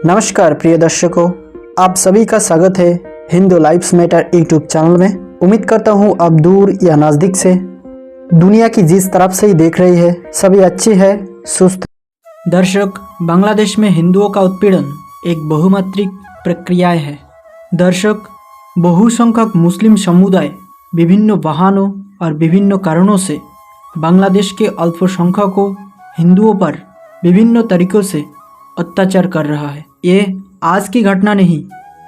नमस्कार प्रिय दर्शकों, आप सभी का स्वागत है Hindu lives matter YouTube channel में। उम्मीद करता हूँ आप दूर या नज़दीक से दुनिया की जिस तरफ से ही देख रही है सभी अच्छी है, सुस्त। दर्शक, बांग्लादेश में हिंदुओं का उत्पीड़न एक बहुमात्रिक प्रक्रिया है। दर्शक, बहुसंख्यक मुस्लिम समुदाय विभिन्न बहानों और विभिन्न कारणों से बांग्लादेश के अल्पसंख्यकों हिंदुओं पर विभिन्न तरीकों से अत्याचार कर रहा है। ये आज की घटना नहीं,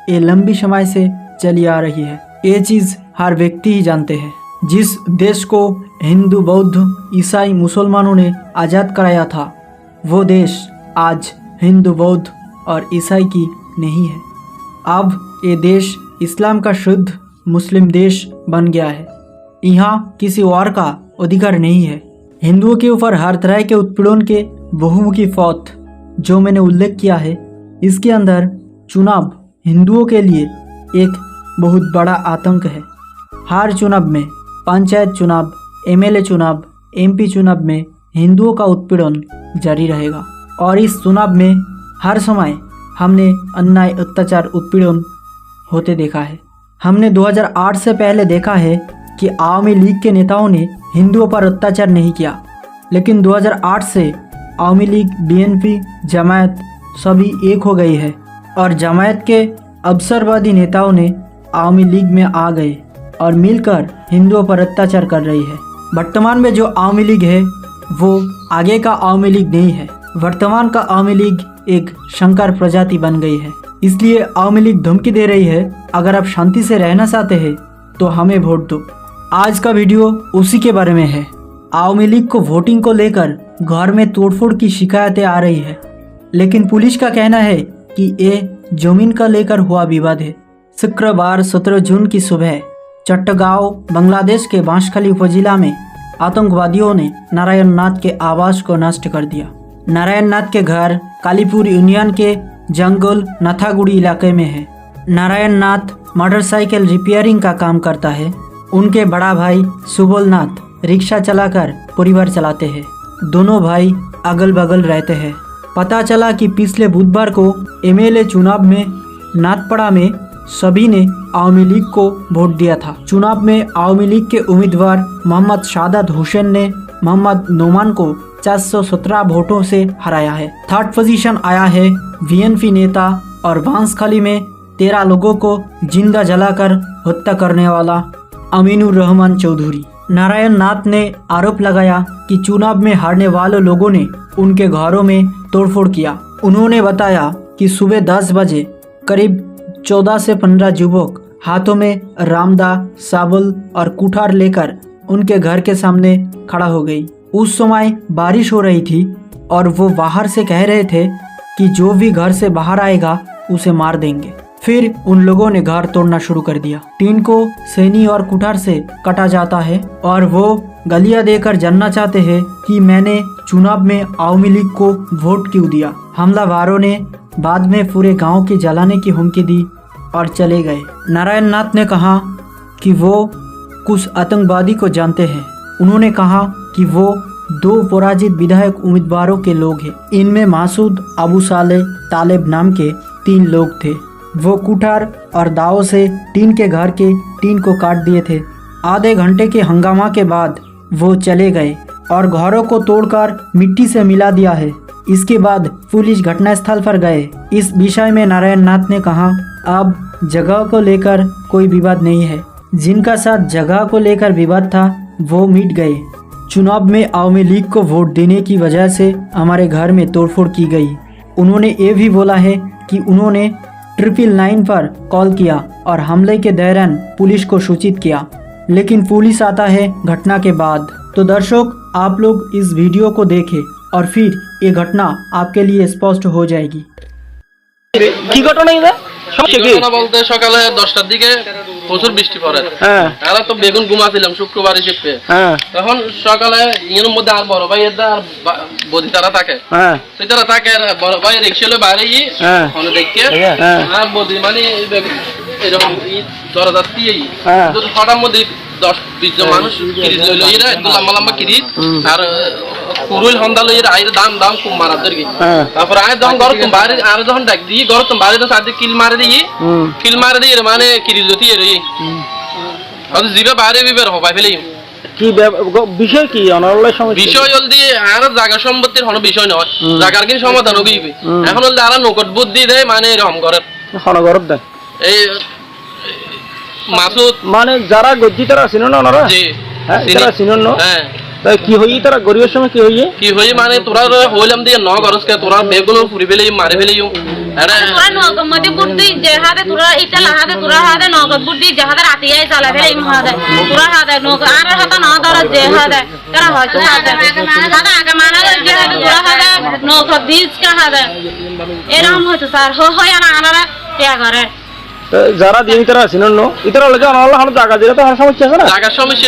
ये लंबी समय से चली आ रही है। ये चीज़ हर व्यक्ति ही जानते हैं। जिस देश को हिंदू, बौद्ध, ईसाई, मुसलमानों ने आज़ाद कराया था, वो देश आज हिंदू, बौद्ध और ईसाई की नहीं है। अब ये देश इस्लाम का शुद्ध मुस्लिम देश बन गया है। यहाँ किसी और का अधिकार नहीं है। हिंदुओं के ऊपर हर तरह के उत्पीड़न के बहुमुखी फौत जो मैंने उल्लेख किया है, इसके अंदर चुनाव हिंदुओं के लिए एक बहुत बड़ा आतंक है। हर चुनाव में, पंचायत चुनाव, एमएलए चुनाव, एमपी चुनाव में हिंदुओं का उत्पीड़न जारी रहेगा। और इस चुनाव में हर समय हमने अन्याय, अत्याचार, उत्पीड़न होते देखा है। हमने 2008 से पहले देखा है कि आवामी लीग के नेताओं ने हिंदुओं पर अत्याचार नहीं किया, लेकिन 2008 से आवामी लीग, बीएनपी, जमायत सभी एक हो गई है और जमायत के अवसरवादी नेताओं ने आवामी लीग में आ गए और मिलकर हिंदुओं पर अत्याचार कर रही है। वर्तमान में जो आवामी लीग है वो आगे का आवामी लीग नहीं है। वर्तमान का आवामी लीग एक शंकर प्रजाति बन गई है। इसलिए आवामी लीग धमकी दे रही है, अगर आप शांति से रहना चाहते हैं तो हमें वोट दो। आज का वीडियो उसी के बारे में है। आवामी लीग को वोटिंग को लेकर घर में तोड़फोड़ की शिकायतें आ रही है, लेकिन पुलिस का कहना है कि ये जमीन का लेकर हुआ विवाद है। शुक्रवार 17 जून की सुबह चट्टगांव, बांग्लादेश के बांसखाली उपजिला में आतंकवादियों ने नारायण नाथ के आवास को नष्ट कर दिया। नारायण नाथ के घर कालीपुर यूनियन के जंगल नथागुड़ी इलाके में है। नारायण नाथ मोटरसाइकिल रिपेयरिंग का काम करता है। उनके बड़ा भाई सुबोल नाथ रिक्शा चलाकर परिवार चलाते हैं। दोनों भाई अगल बगल रहते हैं। पता चला कि पिछले बुधवार को एमएलए चुनाव में नाथपड़ा में सभी ने आवामी लीग को वोट दिया था। चुनाव में आवामी लीग के उम्मीदवार मोहम्मद शादात हुसैन ने मोहम्मद नोमान को 417 वोटों से हराया है। थर्ड पोजीशन आया है बीएनपी नेता और बांसखाली में 13 लोगों को जिंदा जलाकर हत्या करने वाला अमीनुर रहमान चौधरी। नारायण नाथ ने आरोप लगाया कि चुनाव में हारने वाले लोगों ने उनके घरों में तोड़फोड़ किया। उन्होंने बताया कि सुबह 10 बजे करीब 14 से 15 युवक हाथों में रामदा, साबल और कुठार लेकर उनके घर के सामने खड़ा हो गई। उस समय बारिश हो रही थी और वो बाहर से कह रहे थे कि जो भी घर से बाहर आएगा उसे मार देंगे। फिर उन लोगों ने घर तोड़ना शुरू कर दिया। टीन को सेनी और कुठार से काटा जाता है और वो गालियां देकर जानना चाहते हैं कि मैंने चुनाव में आवामी लीग को वोट क्यों दिया। हमलावरों ने बाद में पूरे गांव की जलाने की हुमकी दी और चले गए। नारायण नाथ ने कहा कि वो कुछ आतंकवादी को जानते हैं। उन्होंने कहा कि वो 2 पराजित विधायक उम्मीदवारों के लोग हैं। इनमें मासूद, अबू साले, तालेब नाम के 3 लोग थे। वो कुठार और दाव से टीन के घर के टीन को काट दिए थे। आधे घंटे के हंगामा के बाद वो चले गए और घरों को तोड़कर मिट्टी से मिला दिया है। इसके बाद पुलिस घटनास्थल पर गए। इस विषय में नारायण नाथ ने कहा, अब जगह को लेकर कोई विवाद नहीं है। जिनका साथ जगह को लेकर विवाद था वो मिट गए। चुनाव में आवामी लीग को वोट देने की वजह से हमारे घर में तोड़फोड़ की गई। उन्होंने ये भी बोला है कि उन्होंने 999 पर कॉल किया और हमले के दौरान पुलिस को सूचित किया, लेकिन पुलिस आता है घटना के बाद। तो दर्शक, आप लोग इस वीडियो को देखें और फिर ये घटना आपके लिए स्पष्ट हो जाएगी। কি ঘটনা এটা? ঘটনা বলতে সকালে 10টার দিকে প্রচুর বৃষ্টি পড়ে। এরা তো বেগুন ঘুমাছিলাম শুক্রবার হিসেবে। তখন সকালে এর মধ্যে আর বড় ভাই এর আর বদি তারা থাকে। সেটারা থাকে বড় ভাই রিকশালে বাইরে গিয়ে ওখানে দেখে আর বদি মানে এরকম দরজা দিয়ে তো ছটার মধ্যে 10-20 জন মানুষ কিরিজ লইলো এরা লম্বা লম্বা কিরিজ আর কুরুল হন্দা লইয়ের আইরে দাম দাম কুম মারাদের কি তারপর আয় যখন ঘর তুমি বাইরে আর যখন ডাক দিই ঘর তুমি বাইরে তো সাথে কিল মারে দিই মানে কিরিল জতি এর হয়তো জিবে বাইরে বিবের হবাই ফেলি কি বিষয় কি অনলাইন সমস্যা বিষয় জলদি আর জায়গা সম্পত্তির কোনো বিষয় নয় জায়গার কি সমাধান হইবে এখন হল আর নকট বুদ্ধি দেয় মানে এরকম করে হনগরত দেয় এই মাসুদ মানে যারা গজ্জি তারা চিনো না ওনারা জি হ্যাঁ তারা চিনো না হ্যাঁ তাই কি হই তারা গরিবের সময় কি হই মানে তোরা হইলাম দিয়ে ন গরজকে তোরা বেগুলো ফুরি ফেলে মারি ফেলে এটা তোরা নগদ মধ্যে বুদ্ধি যে হাতে তোরা ইটা লাহাতে তোরা হাতে নগদ বুদ্ধি যে হাতে রাতিয়াই চালা ফেলে ইম হাতে তোরা হাতে নগদ আর হাতে ন ধরে যে হাতে তারা হয়তো হাতে আগে মানা যে হাতে তোরা হাতে নগদ দিস কা হাতে এরকম হয়তো স্যার হয় না আনারা টিয়া করে যারা দিন তারা চিনো না ইতারা লাগে অনলাইন হাতে জায়গা দিলে তো আর সমস্যা আছে না জায়গার সমস্যা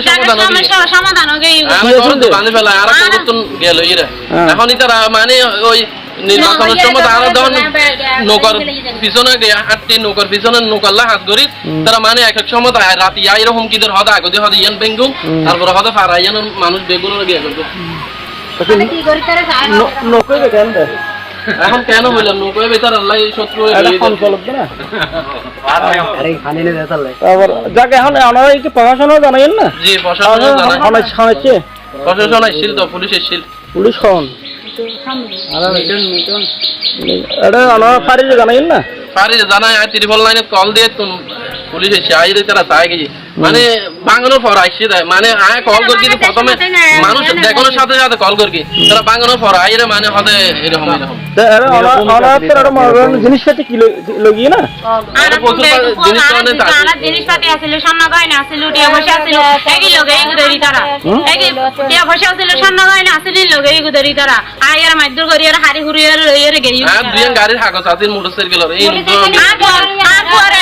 সমাধান হবে আমি করতে বানি ফেলা আর করতে গেল ইরা এখন ইতারা মানে ওই নির্বাচনের সময় তারা যখন নৌকার পিছনে হাঁটতে নৌকার পিছনে নৌকাল্লা হাত করি তারা মানে এক এক সময় রাতি আইরো হুমকিদের হদা আগতে হদা ইয়ান বেঙ্গুম তারপর হদা ফারা ইয়ান মানুষ বেগুলো গিয়ে করবো নৌকায় কেন দেয় এখন কেন হইলাম নৌকায় বেতার আল্লাহ শত্রু তারপর যাকে এখন ওনারা কি প্রশাসনও জানাইন না জি প্রশাসন শোনাচ্ছে প্রশাসন আসছিল তো পুলিশ এসেছিল পুলিশ খন এটা ওনারা ফাঁড়িতে জানাইন না পারি জানাই আর ত্রিপল লাইনে কল দিয়ে পুলিশ এসে আইরে তারা চাই গেছি মানে বাঙানোর পর আইসে দেয় মানে আয় কল করি প্রথমে মানুষ দেখানোর সাথে সাথে কল করি তারা বাঙানোর পর আইরে মানে হতে এরকম জিনিসপাতি কি লগিয়ে না জিনিসপাতি আসলে স্বর্ণ গয়না আসলে উঠিয়া বসে আসলে একই লোকে গুদরি তারা একই উঠিয়া বসে আসলে স্বর্ণ গয়না আসলে লোকে গুদরি তারা আয়ার মাইদুর করিয়ার হারি হুরিয়ার লইয়ার গেই আর দুই গাড়ির কাগজ আছে মোটরসাইকেলের এই আর পরে